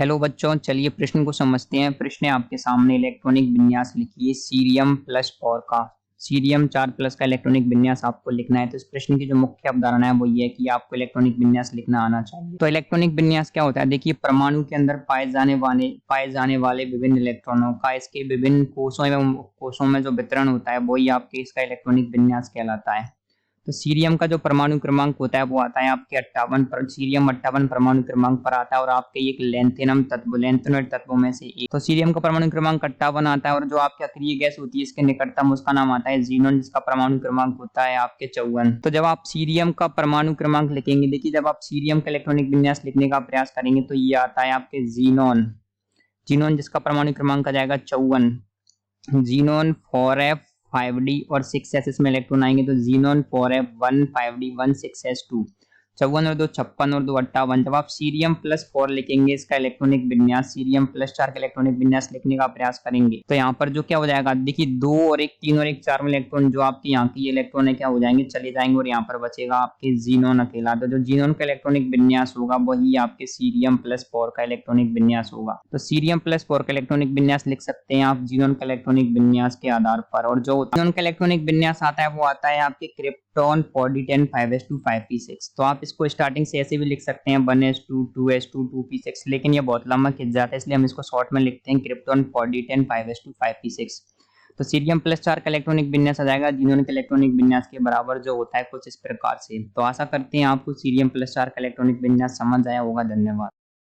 Hello बच्चों, चलिए प्रश्न को समझते हैं। प्रश्न है आपके सामने, इलेक्ट्रॉनिक विन्यास लिखिए सीरियम प्लस 4 का। सीरियम 4 प्लस का इलेक्ट्रॉनिक विन्यास आपको लिखना है। तो इस प्रश्न की जो मुख्य अवधारणा है वो ये है कि आपको इलेक्ट्रॉनिक विन्यास लिखना आना चाहिए। तो इलेक्ट्रॉनिक विन्यास क्या होता है? देखिए, परमाणु के अंदर पाए जाने वाले विभिन्न इलेक्ट्रॉनों का इसके विभिन्न कोषों में जो वितरण होता है वही आपके इसका इलेक्ट्रॉनिक विन्यास कहलाता है। तो सीरियम का जो परमाणु क्रमांक होता है वो आता है आपके 58 पर। सीरियम 58 परमाणु क्रमांक पर आता है और आपके एक लेंथेनोइड तत्वों में से एक। तो सीरियम का परमाणु क्रमांक 58 आता है और जो आपकी अक्रिय गैस होती है इसके निकटतम उसका नाम आता है जीनोन, जिसका परमाणु क्रमांक होता है आपके 54। तो जब आप सीरियम का परमाणु क्रमांक लिखेंगे, देखिए जब आप सीरियम का इलेक्ट्रॉनिक विन्यास लिखने का प्रयास करेंगे तो ये आता है आपके जीनोन, जिसका परमाणु क्रमांक आ जाएगा 54। जीनोन 4f 5d और 6s में इलेक्ट्रॉन आएंगे तो जीनोन 4f 1 5d 1 6s2। 54 और 2 56 और 2 58। जब आप सीरियम प्लस 4 लिखेंगे इसका इलेक्ट्रॉनिक विन्यास, सीरियम प्लस 4 का इलेक्ट्रॉनिक विन्यास लिखने का प्रयास करेंगे तो यहाँ पर जो क्या हो जाएगा, देखिए 2 और 1 3 और 1 4 में इलेक्ट्रॉन जो आपके यहाँ की इलेक्ट्रॉन है क्या हो जाएंगे, चले जाएंगे और यहाँ पर बचेगा आपके जीनोन अकेला। तो जो जीनोन का इलेक्ट्रॉनिक विन्यास होगा वही आपके सीरियम प्लस 4 का इलेक्ट्रॉनिक विन्यास होगा। तो सीरियम प्लस 4 का इलेक्ट्रॉनिक विन्यास लिख सकते हैं आप जीनोन का इलेक्ट्रॉनिक विन्यास के आधार पर। और जो जीनोन का इलेक्ट्रॉनिक विन्यास आता है वो आता है आपके क्रिप्टॉन 4d10 5s2 5p6। तो आप इसको स्टार्टिंग से ऐसे भी लिख सकते हैं 1s2 2s2 2p6, लेकिन ये बहुत लंबा खिंच जाता है इसलिए हम इसको शॉर्ट में लिखते हैं क्रिप्टॉन 4d10 5s2 5p6। तो सीरियम प्लस 4 का इलेक्ट्रॉनिक विन्यास आ जाएगा जीनोन के इलेक्ट्रॉनिक विन्यास के बराबर, जो होता है कुछ इस प्रकार से। तो आशा करते हैं आपको सीरियम प्लस 4 का इलेक्ट्रॉनिक विन्यास समझ आया होगा। धन्यवाद।